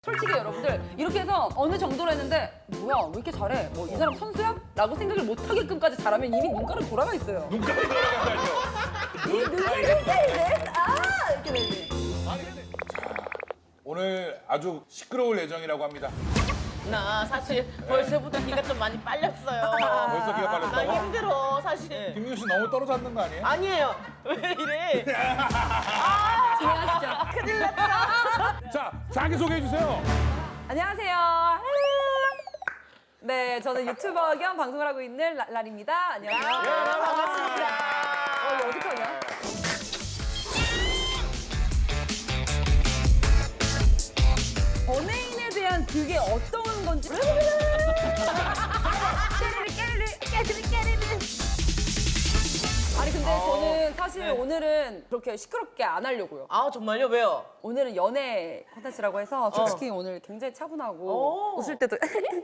솔직히 여러분들 이렇게 해서 어느 정도로 했는데 뭐야 왜 이렇게 잘해? 뭐 이 사람 선수야? 라고 생각을 못하게끔까지 잘하면 이미 눈가로 돌아가 있어요. 눈깔이 돌아간다니요. 눈가로 이래? 아 이렇게 되지. 오늘 아주 시끄러울 예정이라고 합니다. 나 사실 벌써부터 기가 좀 많이 빨렸어요. 벌써 기가 빨렸다고? 나 힘들어 사실. 김민규 씨 너무 떨어져 앉는 거 아니에요? 아니에요. 왜 이래? 진짜. 큰일 났다. 자, 자기소개해 주세요. 안녕하세요. 네, 저는 유튜버 겸 방송을 하고 있는 랄입니다. 안녕하세요. 반갑습니다. 이거 어떡하냐? 연예인에 대한 그게 어떤 건지. 아니 근데 저는 사실 네. 오늘은 그렇게 시끄럽게 안 하려고요. 아 정말요? 왜요? 오늘은 연애 콘텐츠라고 해서 솔직히 오늘 굉장히 차분하고 오. 웃을 때도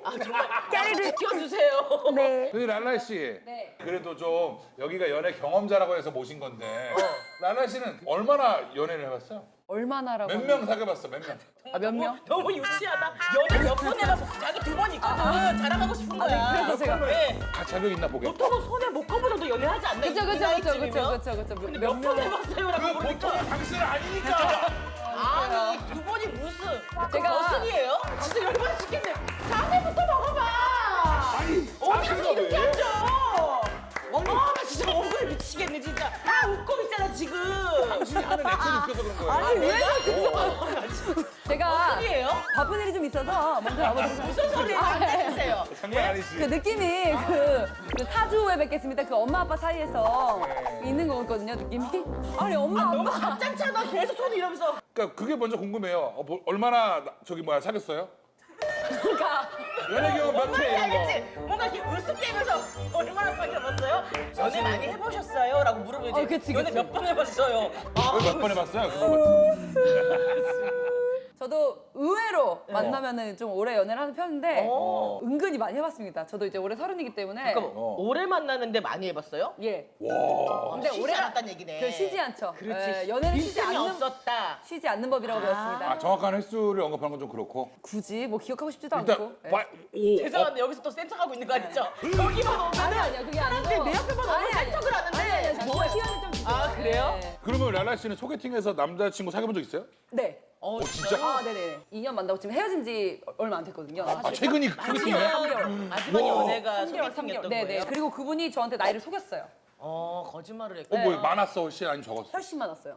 아 정말 깨리를 지켜주세요. 네. 근데 랄라 씨, 네. 그래도 좀 여기가 연애 경험자라고 해서 모신 건데 랄라 씨는 얼마나 연애를 해봤어요? 얼마나라고? 몇 명 사귀어봤어? 몇 명? 아, 몇 명? 너무 유치하다. 연애 몇 번 해봐서 자기 2번 있거든. 자랑하고 싶은 거야. 그래서 제가 네. 같이 하려 있나 보게. 보통은 손에 못 꼽은 정도 연애하지 않나? 그쵸 이 그쵸 그쵸 나이쯤이면? 그쵸 그쵸 근데 몇 몇 명? 번 해봤어요라고 그 물으니까 보통은 당신은 아니니까. 아니 2번이 무슨 제가- 머슴이에요? 진짜 열받아 죽겠네. 자세부터 먹어봐. 아니, 어디서 자세가 이렇게 왜? 앉아? 나 진짜 억울 미치겠네 진짜. 다 웃고 있잖아 지금. 당신이 하는 액션이 웃겨서 그런 거예요. 아니 왜 제가 머슴이에요? 바쁜 일이 좀 있어서 먼저 와보도록 무슨 소리예요? 해주세요. 장난 아니지. 그 느낌이 그 사주에 뵙겠습니다. 그 엄마 아빠 사이에서 있는 거거든요. 느낌이. 아니 엄마 너무 아빠. 갑작잖아. 계속 손 이러면서. 그러니까 그게 먼저 궁금해요. 얼마나 사귀었어요? 그러니까 연애 경험 몇 회 이런 거. 알겠지? 뭔가 이렇게 으쓱대면서 얼마나 사귀어봤어요? 연애 많이 해보셨어요? 라고 물으면 이제 그치, 연애 그치. 몇 번 해봤어요? 몇 번 해봤어요? 그거 저도 의외로 만나면은 좀 오래 연애를 하는 편인데 어. 은근히 많이 해봤습니다. 저도 이제 올해 30이기 때문에. 잠깐만, 오래 만나는데 많이 해봤어요? 예. 근데 쉬지 않았다는 얘기네. 그 쉬지 않죠. 그렇지. 예, 연애는 쉬지 빈틈이 않는 없었다. 쉬지 않는 법이라고 배웠습니다. 아, 정확한 횟수를 언급하는 건 좀 그렇고. 굳이 뭐 기억하고 싶지도 일단 않고. 예. 오. 죄송한데 여기서 또 센척하고 있는 거 아니죠? 여기만 오면은 아니야 그게 아니고. 사람들이 내 앞에만 오면 센척을 하는데 뭐 시간을 좀 주세요. 아, 그래요? 네. 그러면 랄라 씨는 소개팅에서 남자친구 사귀어본 적 있어요? 네. 진짜? 아, 네네. 2년 만나고 지금 헤어진 지 얼마 안 됐거든요. 아, 최근이 소개팅이에요? 마지막 연애가 3개월, 소개팅이었던 네네. 거예요? 그리고 그분이 저한테 나이를 속였어요. 거짓말을 했고. 뭐 많았어? 혹시 아니면 적었어? 훨씬 많았어요.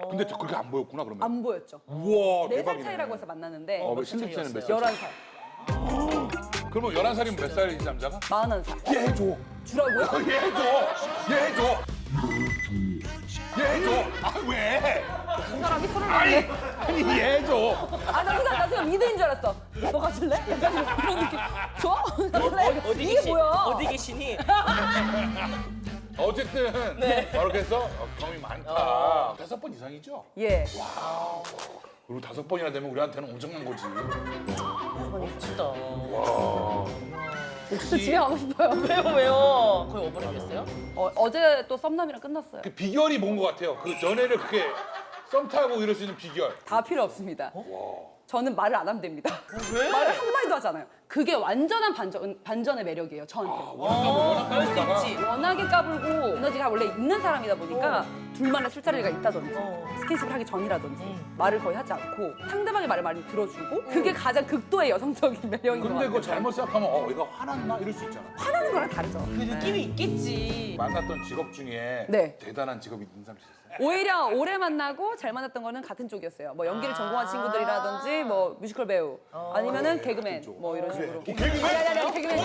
근데 그렇게 안 보였구나 그러면. 안 보였죠. 우와 4살 대박이네. 차이라고 해서 만났는데 실력자는 몇 살? 11살, 그러면 11살이면 몇 살이지 남자가? 41살. 얘 해줘. 주라고요? 얘 해줘. 얘 해줘. 얘 해줘. 아 왜? 그 사람이 서른 아니 네 아니 얘 해줘. 나 순간 미드인 줄 알았어. 너 가줄래? 약간 이런 느낌. 줘? 가줄래? 어디 이게 계시? 뭐야? 어디 계시니? 어쨌든 이렇게 해서 경험이 많다. 5번 이상이죠? 예. 그리고 5번이나 되면 우리한테는 엄청난 거지. 멋지다. 저 집에 가고 싶어요. 왜요? 거의 오버랩이었어요? 어제 또 썸남이랑 끝났어요. 그 비결이 뭔 것 같아요. 그 연애를 그렇게 썸 타고 이럴 수 있는 비결. 다 필요 없습니다. 저는 말을 안 하면 됩니다. 왜? 말을 한마디도 하지 않아요. 그게 완전한 반전의 매력이에요, 저한테. 그럴 수 있지. 워낙에 까불고 에너지가 원래 있는 사람이다 보니까 둘만의 술자리가 있다든지 스킨십을 하기 전이라든지 말을 거의 하지 않고 상대방의 말을 많이 들어주고 그게 가장 극도의 여성적인 매력인 것 근데 같아요. 그거 잘못 생각하면 얘가 화났나? 이럴 수 있잖아. 화나는 거랑 다르죠. 그 느낌이 있겠지. 만났던 직업 중에 네. 대단한 직업이 있는 사람 있었어요? 오히려 오래 만나고 잘 만났던 거는 같은 쪽이었어요. 뭐 연기를 전공한 친구들이라든지 뭐 뮤지컬 배우 아니면은 개그맨 뭐 이런 식으로. 개그맨? 아니 개그맨.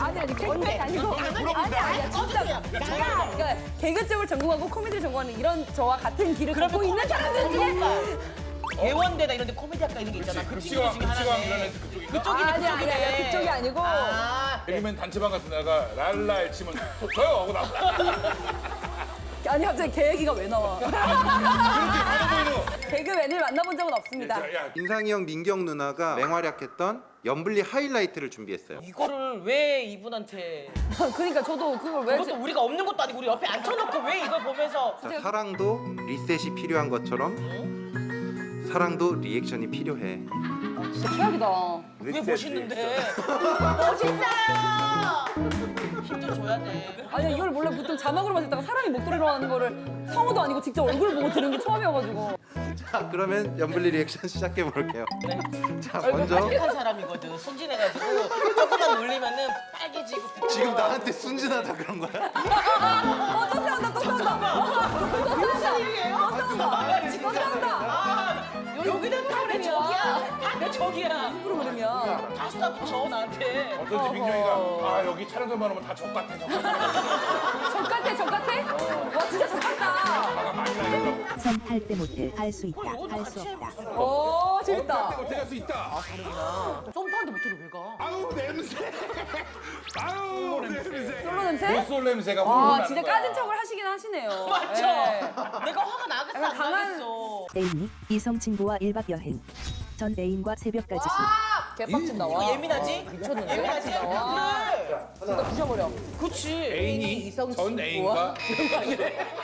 아니 개그맨이 아니고 아니야 진짜 제가 그러니까 개그 쪽을 전공하고 코미디를 전공하는 이런 저와 같은 길을 걷고 있는 사람들 중에 예원대나 이런 데 코미디 학과 이런 게 있잖아. 그 친구 중에 급식왕 이런 하나네. 애들 그쪽인가? 그쪽이네, 아니야 그쪽이 아니고 아, 개그맨 단체방 같은 데가 랄라에 치면 저요 하고 나와. 아니 갑자기 개 얘기가 왜 나와? 그렇게 많아 보이는 거. 개그맨을 만나본 적은 없습니다. 야, 인상이 형 민경 누나가 맹활약했던 염블리 하이라이트를 준비했어요. 이거를 왜 이분한테 그러니까 저도 그걸 왜 그것도 우리가 없는 것도 아니고 우리 옆에 앉혀놓고 왜 이걸 보면서 자, 사랑도 리셋이 필요한 것처럼 사랑도 리액션이 필요해. 진짜 최악이다. 왜 멋있는데 멋있어요 힘 좀 줘야 돼 아니 이걸 원래 보통 자막으로만 듣다가 사람이 목소리로 하는 거를 성우도 아니고 직접 얼굴 보고 들은 게 처음이어가지고. 자, 그러면 염블리 리액션 시작해 볼게요. 네. 자, 얼굴 먼저 빨개한 사람이거든 순진해가지고 조금만 놀리면은 빨개지고 지금 나한테 순진하다 그런 거야? 또 싸운다 또 싸운다. 무슨 일이에요? 또 싸운다. 아, 여기는 다 내 적이야 다 내 적이야 프로그램이야. 다 쏴붙여 나한테 어쩐지 민경이가 아 여기 촬영장만 오면 다 적 같아 적 같아 적 같아 적 같아? 와 진짜 적 같다. 화가 많이 나더라고. 선할 때 못해 할 수 있다 할 수 없다 오 재밌다. 어떻게 할 수 있다. 썸타는데 모텔을 왜 가? 아우 냄새. 아우 냄새. 솔로 냄새? 못쏠 냄새가 와 훌륭하는 진짜 거야. 까진 척을 하시긴 하시네요. 맞죠? 예. 내가 화가 나겠어 약간 안 강한- 나겠어 애인이 이성 친구와 1박 여행 전 애인과 새벽까지 술 개빡친다. 이거 와. 예민하지? 미쳤는데? 예민하지? 와. 그래 진짜 부셔버려. 그치 애인이 전 애인과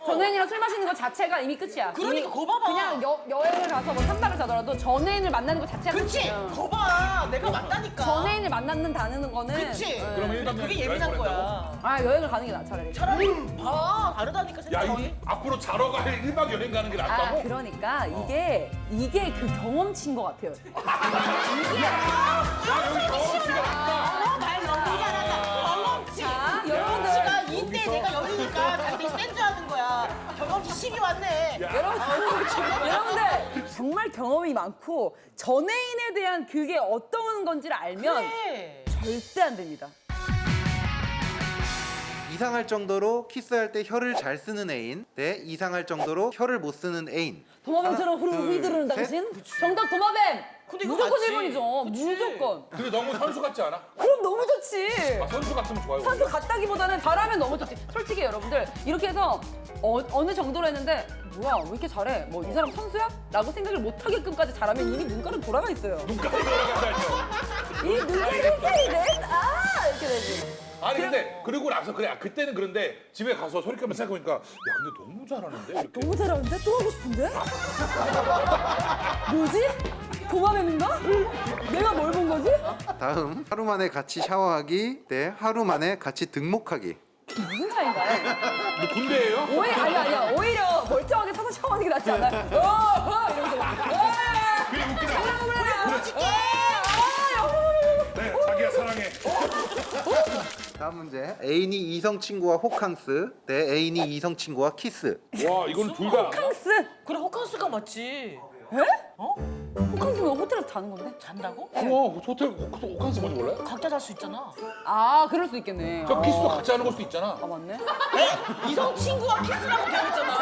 전애인이랑 술 마시는 것 자체가 이미 끝이야. 그러니까 이미 거 봐봐. 그냥 여행을 가서 뭐 3박을 자더라도 전애인을 만나는 것 자체가 그치? 끝이야. 거봐 내가 맞다니까 전애인을 만난다는 거는 그치? 예. 그러면 일박 그게 여행 예민한 보낸다고? 거야 아 여행을 가는 게 나 차라리. 차라리 봐 다르다니까 야 생각이 이 앞으로 자러 갈 1박 여행 가는 게 아 낫다고? 그러니까 이게 그 경험치인 것 같아요. 아 여기 경험치가 낫다. 말 너무 잘한다 경험치 자, 여러분들. 경험치가 이때 내가 여기니까 자기 센줄 아는 거야 경험치 10이 왔네 여러분들 정말 경험이 많고 전애인에 대한 그게 어떤 건지를 알면 그래 절대 안 됩니다. 이상할 정도로 키스할 때 혀를 잘 쓰는 애인 대 이상할 정도로 혀를 못 쓰는 애인. 도마뱀처럼 하나, 둘, 휘두르는 셋. 당신? 정답 도마뱀! 근데 이거 무조건 맞지? 1번이죠. 그치. 무조건. 근데 너무 선수 같지 않아? 그럼 너무 좋지. 아, 선수 같으면 좋아요. 선수 같다기보다는 잘하면 너무 좋지. 솔직히 여러분들 이렇게 해서 어느 정도로 했는데 뭐야 왜 이렇게 잘해? 뭐 이 사람 선수야? 라고 생각을 못 하게끔까지 잘하면 이미 눈가는 돌아가 있어요. 눈까지 돌아간다니요. 이 눈가는 이렇게 아 이렇게 되지. 아니 근데 그리고 나서 그래 그때는 그런데 집에 가서 소리까면 생각해보니까 야 근데 너무 잘하는데 이렇게. 너무 잘하는데 또 하고 싶은데? 뭐지? 도마뱀인가? 내가 뭘 본 거지? 다음 하루 만에 같이 샤워하기 대 하루 만에 같이 등목하기. 무슨 차이인가요? 너 군대예요? 아니야 오히려 멀쩡하게 서서 샤워하는 게 낫지 않아요? 이러면서 막 그게 웃기다. 보여줄게. 네 자기야 사랑해. 다음 문제. 애인이 이성 친구와 호캉스 대 애인이 이성 친구와 키스. 와 이건 둘 다. 호캉스? 그래 호캉스가 맞지 에? 어? 호캉스는 호텔에서 자는 건데? 잔다고? 그럼 호텔 호캉스 뭔지 몰라요? 각자 잘 수 있잖아 아 그럴 수 있겠네. 저 키스도 같이 하는 걸 수도 있잖아. 아 맞네. 이성 친구와 키스라고 되어 있잖아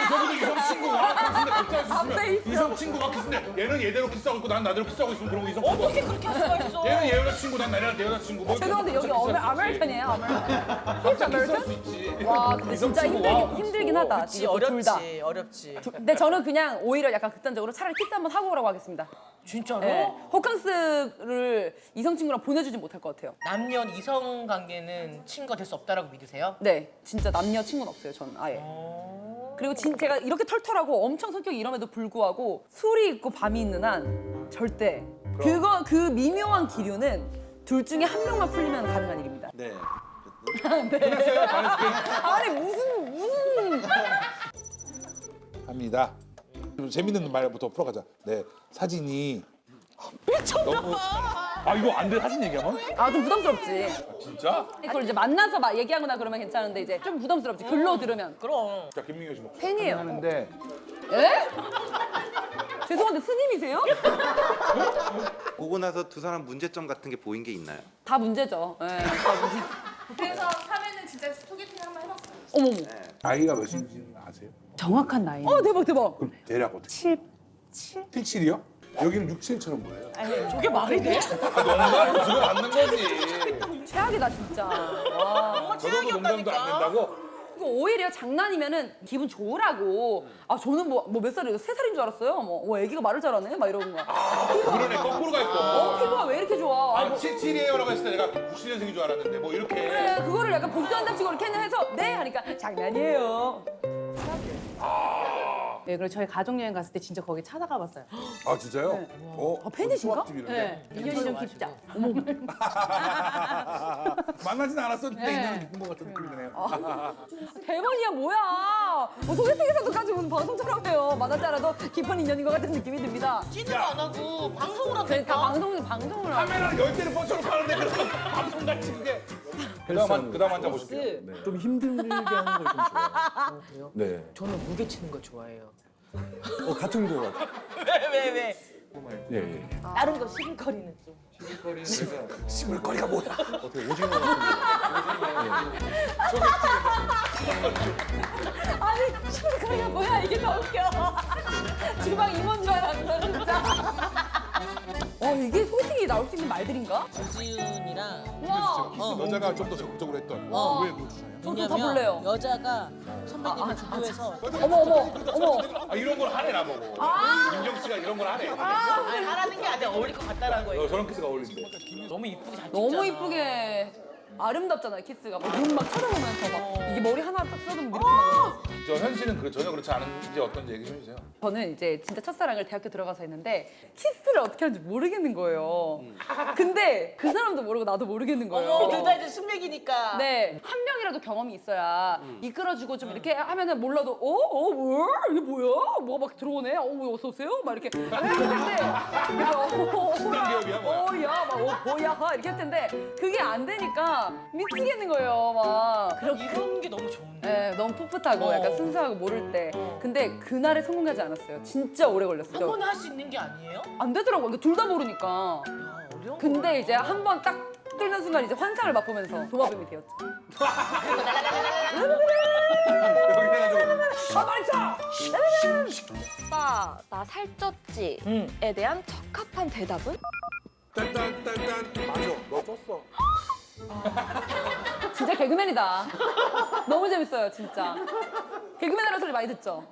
저기도 이성 친구가 키스인데 각자 할수 앞에 있으면 있어. 이성 친구가 키스인데 얘는 얘대로 키스하고 있고 난 나대로 키스하고 있으면 그런 거 이성 친구. 어떻게 그렇게 할 수가 있어 얘는 얘 여자친구 난 내 여자친구. 뭐 죄송한데 여기 아메리칸이에요 아메리칸. 각자 아메리칸? 키스할 수 있지. 와 근데 이성 진짜 친구와 힘들긴 하다. 그치 이것도 둘 다. 어렵지 어렵지 근데 저는 그냥 오히려 약간 극단적으로 차라리 키스 한번 하고 오라고 하겠습니다. 진짜로? 네. 호캉스를 이성 친구랑 보내주지 못할 것 같아요. 남녀 이성 관계는 친구가 될 수 없다라고 믿으세요? 네, 진짜 남녀 친구는 없어요, 전 아예. 그리고 제가 이렇게 털털하고 엄청 성격이 이럼에도 불구하고 술이 있고 밤이 있는 한 절대 그 미묘한 기류는 둘 중에 한 명만 풀리면 가능한 일입니다. 네. 끝났어요? 반했을 아니 무슨 합니다. 좀 재밌는 말부터 풀어가자. 네 사진이 너무 이거 안 돼 사진 얘기하면? 아 좀 부담스럽지. 진짜? 그걸 이제 만나서 막 얘기하거나 그러면 괜찮은데 이제 좀 부담스럽지. 글로 들으면 그럼 자 김민경 씨 목소리. 팬이에요. 하는데 에? 죄송한데 스님이세요? 보고 나서 두 사람 문제점 같은 게 보인 게 있나요? 다 문제죠. 예, 다 문제. 그래서 3회는 진짜 소개팅 한번 해봤어요. 어머머. 나이가 몇인지 아세요? 정확한 나이. 대박 대박. 그럼 대략 어떻게? 7. 77이요? 여기는 67처럼 보여요. 저게 말이 돼? 농담 그거 맞는 거지. 최악이다 진짜. 와. 정말 저도 농담도 안 최악이었다니까 된다고. 오히려 장난이면은 기분 좋으라고. 아 저는 뭐 몇 살이에요? 3살인 줄 알았어요. 뭐 애기가 말을 잘하네 막 이러는 거야. 그러네 거꾸로 가 있고. 피부가 왜 이렇게 좋아? 아 77이에요라고 했을 때 내가 90년생인 줄 알았는데 뭐 이렇게. 그래, 그거를 약간 복수한답시고 이렇게 해서 네 하니까 장난이에요. 네, 그리고 저희 가족여행 갔을 때 진짜 거기 찾아가 봤어요. 아 진짜요? 팬이신가? 수학집 이런데? 네, 인연이 좀 깊다. 만나진 않았었는데 인연이 깊은 것 같은 느낌이 드네요. 대박이야 뭐야? 뭐 소개팅에서도까지 오늘 방송처럼 해요. 만나지 않아도 깊은 인연인 것 같은 느낌이 듭니다. 찐으로 안 하고 방송을 하고 그러니까 방송을 하고. 카메라 10대를 뻗쳐놓고 하는데 그런 방송 같이 그게. 그다음 앉아 보실게요. 네. 좀 힘들게 하는 걸 좀 좋아해요. 네. 저는 무게 치는 거 좋아해요. 같은 거 같아요. 왜? 예, 예. 다른 거 시금거리는 좀. 시물거리가 뭐야? 어떻게 오징어 같은 아니 시골가리가 뭐야 이게 더 웃겨. 주방 임원 줄 알았어 진짜. 이게 소개팅이 나올 수 있는 말들인가? 주지훈이랑 와. 여자가 좀 더 적극적으로 했던. 왜 그거 주나요? 저도 다 볼래요. 여자가 선배님을 주도해서 어머. 아 이런 걸 하네 나보고. 윤정 씨가 이런 걸 하네. 아니, 하라는 게 아니라 어울릴 것 같다라는 거예요. 저런 키스가 어울린대. 너무 이쁘게 잘 찍잖아. 너무 이쁘게 아름답잖아요 키스가. 눈 막 쳐다보면서 막 이게 머리 하나 딱 써두면 이렇게 막. 저 현실은 전혀 그렇지 않은지 어떤지 얘기 좀 해주세요. 저는 이제 진짜 첫사랑을 대학교 들어가서 했는데 키스를 어떻게 하는지 모르겠는 거예요. 근데 그 사람도 모르고 나도 모르겠는 거예요. 어머, 둘 다 이제 숙맥이니까. 네, 한 명이라도 경험이 있어야 이끌어주고 좀 이렇게 하면은 몰라도 뭐야? 이게 뭐야? 뭐가 막 들어오네? 뭐 어서 오세요? 막 이렇게 했는데 그래서 기업이야, 뭐야? 야, 막 뭐야? 이렇게 했는데 그게 안 되니까 미치겠는 거예요, 막. 이런 게 너무 좋은데. 네, 너무 풋풋하고 약간 순수하고 모를 때. 근데 그날에 성공하지 않았어요. 진짜 오래 한 걸렸어요. 번에 할 수 있는 게 아니에요? 안 되더라고요. 둘 다 모르니까. 야, 어려운 근데 이제 한 번 딱 뚫는 순간 이제 환상을 맛보면서 도마뱀이 되었죠. 여기 해가지고 가만히 있어! 오빠 나 살쪘지에 대한 적합한 대답은? 딴딴딴딴 맞아 너 쪘어. 진짜 개그맨이다. 너무 재밌어요, 진짜. 개그맨이라는 소리 많이 듣죠?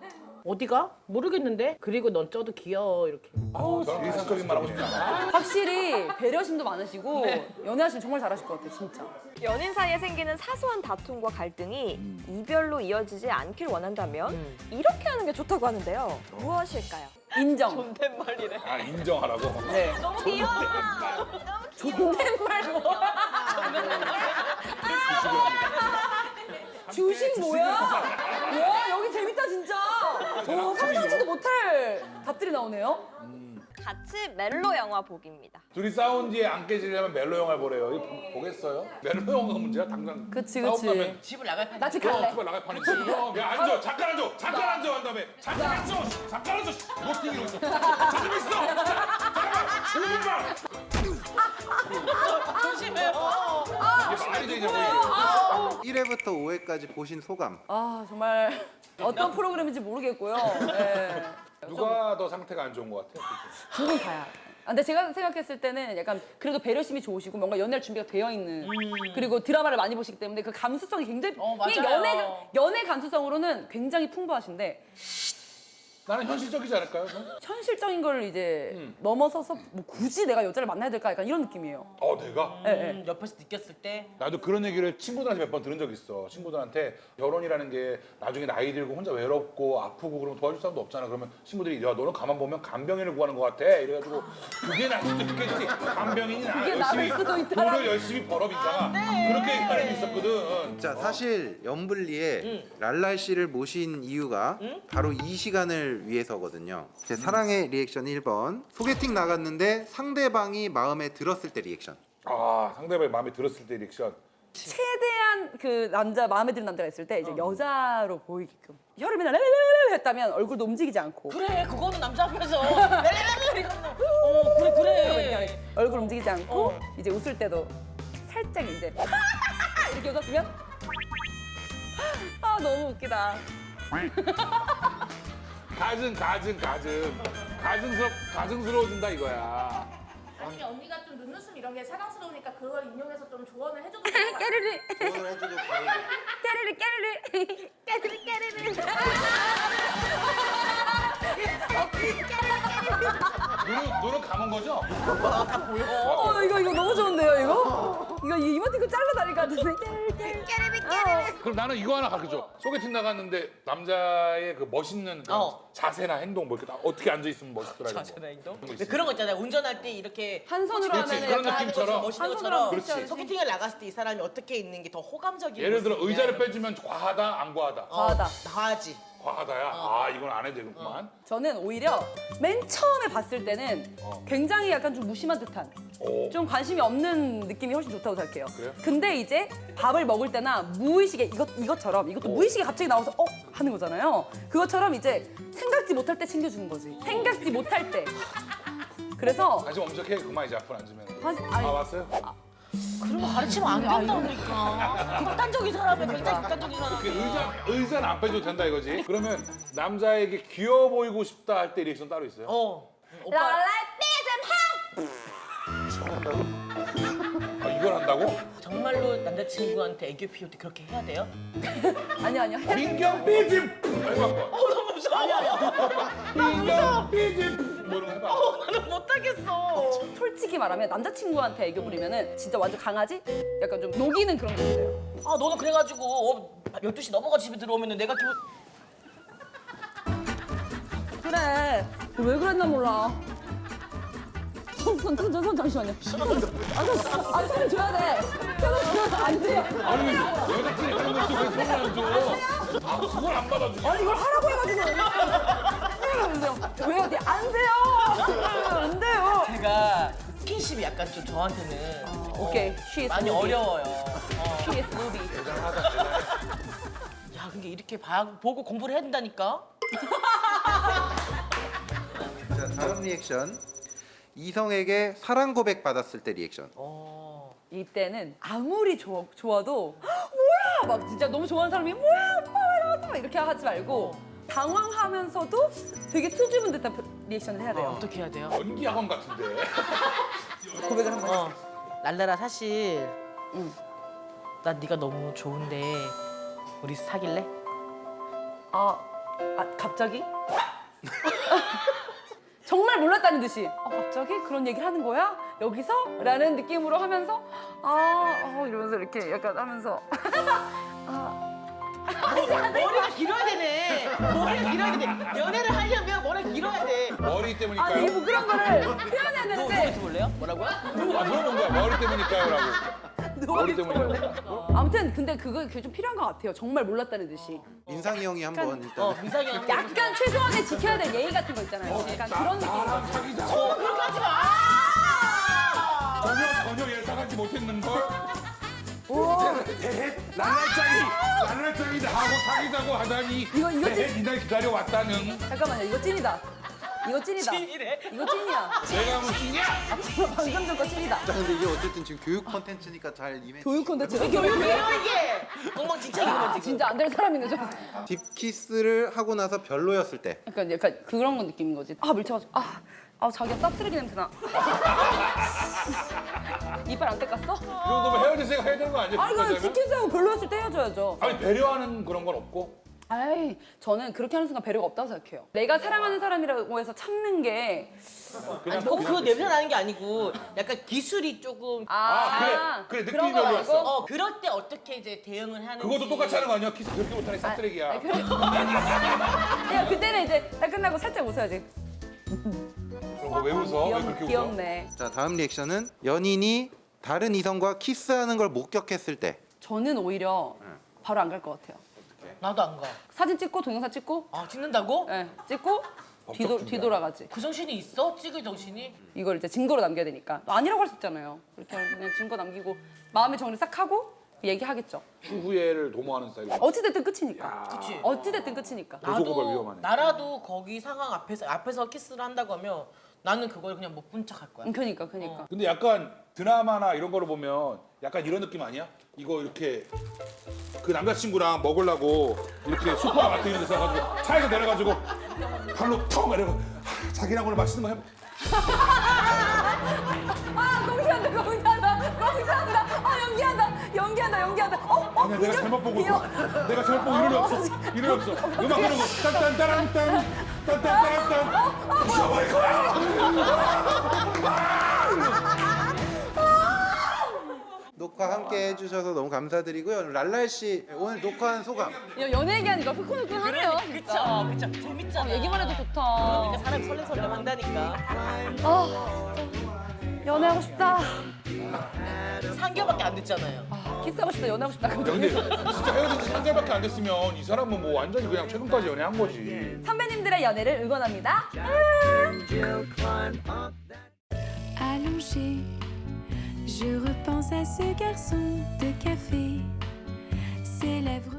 어디가? 모르겠는데. 그리고 넌 쪄도 귀여워 이렇게. 저는 일상적인 말 하고 싶지 않아. 확실히 배려심도 많으시고 연애하시면 정말 잘하실 것 같아요, 진짜. 연인 사이에 생기는 사소한 다툼과 갈등이 이별로 이어지지 않길 원한다면 이렇게 하는 게 좋다고 하는데요. 무엇일까요? 인정. 존댓말이래. 아 인정하라고. 네. 너무 귀여워. 존댓말 뭐야? 주식 뭐야? 와, 여기 재밌다, 진짜. 상상치도 못할 답들이 나오네요. 같이 멜로 영화 보기입니다. 둘이 싸운 뒤에 안 깨지려면 멜로 영화를 보래요. 이거 보겠어요? 멜로 영화가 문제야? 당장 그치, 싸움 그치. 나면 집을 나갈 판. 나 지금 갈래. 집에 나갈 판이지. 야 앉아 잠깐 앉아 잠깐 앉아 한 다음에 잠깐 앉아 잠깐 앉아 뭐 뛰기로 있어. 잠깐 있어. 잠깐만 5분만. 조심해요. 이게 말이 되냐 뭐. 1회부터 5회까지 보신 소감. 아, 정말 어떤 프로그램인지 모르겠고요. 네. 누가 더 상태가 안 좋은 것 같아? 두 분 다야. 근데 제가 생각했을 때는 약간 그래도 배려심이 좋으시고 뭔가 연애할 준비가 되어 있는 그리고 드라마를 많이 보시기 때문에 그 감수성이 굉장히 맞아요. 연애 감수성으로는 굉장히 풍부하신데 나는 현실적이지 않을까요? 현실적인 걸 이제 넘어서서 뭐 굳이 내가 여자를 만나야 될까 약간 이런 느낌이에요. 내가? 옆에서 느꼈을 때. 나도 그런 얘기를 친구들한테 몇 번 들은 적 있어. 친구들한테 결혼이라는 게 나중에 나이 들고 혼자 외롭고 아프고 그러면 도와줄 사람도 없잖아. 그러면 친구들이 야 너는 가만 보면 간병인을 구하는 것 같아. 이래가지고 그게 날 수도 있겠지. 간병인이 나 그게 열심히 나를 수도 있더라. 돈을 열심히 벌어 빈사가 그렇게 얘기하는 게 있었거든. 자, 사실 염블리에 랄랄 씨를 모신 이유가 바로 이 시간을 위해서거든요. 제 사랑의 리액션 1번. 소개팅 나갔는데 상대방이 마음에 들었을 때 리액션. 상대방이 마음에 들었을 때 리액션. 최대한 그 남자 마음에 드는 남자가 있을 때 이제 여자로 보이게끔 혀를 맨날 랄랄랄랄 했다면 얼굴도 움직이지 않고 그래, 그거는 남자 앞에서. 그래. 얼굴 움직이지 않고 이제 웃을 때도 살짝 이제 이렇게 웃었으면 너무 웃기다. 가증스러워진다 이거야. 나중에 언니가 좀 눈웃음 이런 게 사랑스러우니까 그걸 인용해서 좀 조언을 해줘도 될것 같아요. 깨르르 조언을 해줘도 바로 깨르르 깨르르 깨르르 깨르르. 눈은 감은 거죠? 이거 너무 좋은데요 이거? 이거 이모티콘 잘라 다닐 것 같은데. 깨르르 깨르르. 그럼 나는 이거 하나 가르쳐. 소개팅 나갔는데 남자의 그 멋있는 그런 자세나 행동 뭐 이렇게 어떻게 앉아 있으면 멋있더라. 이런 거. 자세나 행동? 그런 거 있어요. 그런 거 있잖아요. 운전할 때 이렇게 한 손으로 그렇지, 하면 그런 약간 느낌처럼. 멋있는 한 것처럼 손으로 그렇지. 소개팅을 나갔을 때 이 사람이 어떻게 있는 게 더 호감적인 예를 들어 모습이냐, 의자를 이런 거. 빼주면 과하다 안 과하다. 과하다. 과하지. 과하다야. 아 이건 안 해도 되겠구만. 저는 오히려 맨 처음에 봤을 때는 굉장히 약간 좀 무심한 듯한 오. 좀 관심이 없는 느낌이 훨씬 좋다고 생각해요. 그래요? 근데 이제 밥을 먹을 때나 무의식에 이것처럼 이것도 무의식에 갑자기 나와서 하는 거잖아요. 그것처럼 이제 생각지 못할 때 챙겨주는 거지. 생각지 못할 때. 그래서 관심 엄청해 그만 이제 앞으로 앉으면. 아니, 왔어요? 그런 거 가르치면 안 된다니까. 극단적인 사람은 굉장히 극단적인 그 사람이야. 의자는 안 빼줘도 된다 이거지. 그러면 남자에게 귀여워 보이고 싶다 할 때 리액션 따로 있어요? 오빠 아, 이걸 한다고? 정말로 남자친구한테 애교 피울 때 그렇게 해야 돼요? 아니요. 민경 삐짐! 해봐. 너무 무서워. 민경 삐짐! 뭐 이런 거 해봐. 나는 못하겠어. 솔직히 말하면 남자친구한테 애교 부리면은 진짜 완전 강아지? 약간 좀 녹이는 그런 게 있어요. 아 너는 그래가지고 12시 넘어가 집에 들어오면 내가 기분 그래. 왜 그랬나 몰라. 손 잠시만요. 손을 줘야 돼. 손을 줘야 안 돼요. 아니 여자친구 하는 것도 왜 손을 안 줘? 아 그걸 안 받아주지. 아니 이걸 하라고 해가지고 왜요? 안 돼요. 안 돼요. 제가 스킨십이 약간 좀 저한테는 오케이. She is 많이 movie. 어려워요. She is movie. 야 근데 이렇게 보고 공부를 해야 된다니까? 자, 다음 리액션. 이성에게 사랑 고백 받았을 때 리액션. 이때는 아무리 좋아도 뭐야 막 진짜 너무 좋아하는 사람이 뭐야 막 이렇게 하지 말고 당황하면서도 되게 수줍은 듯한 리액션을 해야 돼요. 어떻게 해야 돼요? 연기 학원 같은데. 고백을 한번 해요. 랄라라 사실 난 네가 너무 좋은데 우리 사귈래? 갑자기? 정말 몰랐다는 듯이 갑자기 그런 얘기를 하는 거야? 여기서? 라는 느낌으로 하면서 이러면서 이렇게 약간 하면서 머리가 길어야 되네. 머리가 길어야 되네. 연애를 하려면 머리가 길어야 돼. 머리 되게 때문일까요? 부끄러운 거를 표현해야 되는데 볼래요? 뭐라고요? 아 물어본 거야. 머리 때문일까요라고. 머리 때문에. 아무튼 근데 그게 좀 필요한 것 같아요. 정말 몰랐다는 듯이 민상이 형이 한번 일단 민상이 형. 약간 최소한의 지켜야 될 예의 같은 거 있잖아요. 약간 그런 느낌. 사귀자고. 그렇게 하지 마. 전혀 예상하지 못했는 걸. 랄랄짱이 나하고 사귀자고 하다니. 이거 이날 기다려 왔다는. 잠깐만요. 이거 찐이다. 이거 찐이다. 찐이래? 이거 찐이야. 내가 무슨이야? 방금 전거 찐이다. 자, 근데 이게 어쨌든 지금 교육 콘텐츠니까 잘 이해. 교육 콘텐츠. 교육이에요 이게. 엉망진창이구만 지금. 진짜 안 될 사람이네 저. 딥키스를 하고 나서 별로였을 때. 약간 그런 건 느낌인 거지. 밀쳐가지고 자기야 쌉쓰레기 냄새나. 이빨 안 닦았어? 이 정도면 헤어질 생각 해야 되는 거 아니야? 이거 그거는? 지키자고 별로였을 때 헤어져야죠. 아니 배려하는 그런 건 없고. 저는 그렇게 하는 순간 배려가 없다고 생각해요. 내가 사랑하는 사람이라고 해서 참는 게 아니 그거 냄새 나는 게 아니고 약간 기술이 조금 그래 느낌이 그런 거 별로였어. 그럴 때 어떻게 이제 대응을 하는지. 그것도 똑같이 하는 거 아니야? 키스 그렇게 못하니 쌉쓰레기야. 야 그때는 이제 딱 끝나고 살짝 웃어야지. 그런 거 왜 웃어? 왜 그렇게 웃어? 귀엽네. 자, 다음 리액션은 연인이 다른 이성과 키스하는 걸 목격했을 때. 저는 오히려 바로 안 갈 것 같아요. 나도 안 가. 사진 찍고 동영상 찍고 찍는다고? 찍고 뒤돌아가지. 그 정신이 있어? 찍을 정신이? 이걸 이제 증거로 남겨야 되니까. 아니라고 할 수 있잖아요. 이렇게 그냥 증거 남기고 마음의 정리 싹 하고 얘기하겠죠. 후회를 도모하는 스타일. 어찌됐든 끝이니까. 그치. 어찌됐든 끝이니까. 고소고발 위험하네. 나라도 거기 상황 앞에서 키스를 한다고 하면 나는 그걸 그냥 못 본 척 할 거야. 그러니까. 근데 약간 드라마나 이런 거를 보면 약간 이런 느낌 아니야? 이거 이렇게 그 남자친구랑 먹으려고 이렇게 슈퍼마트 이런 데서 가지고 차에서 내려가지고 발로 턱 이러고 자기랑 오늘 맛있는 거 해. 아 공지한다. 아 연기한다. 아니야 내가 잘못 보고 내가 잘못 보고 이름이 없어. 음악 하는 거 딴딴따란딴 딴딴따란딴 부숴버릴 거야. 녹화 함께 해주셔서 너무 감사드리고요. 랄랄 씨 오늘 녹화한 소감. 연애 얘기하니까 후끈후끈하네요. 진짜. 그쵸. 재밌잖아. 얘기만 해도 좋다. 그러니까 사람이 설렘설렘 한다니까. 아 연애하고 싶다. 3개월밖에 안 됐잖아요. 키스하고 싶다. 연애하고 싶다. 야, 근데 진짜 헤어진 지 3개월밖에 안 됐으면 이 사람은 뭐 완전히 그냥 최근까지 연애한 거지. 선배님들의 연애를 응원합니다. Allongé, je repense à ce garçon de café, ses lèvres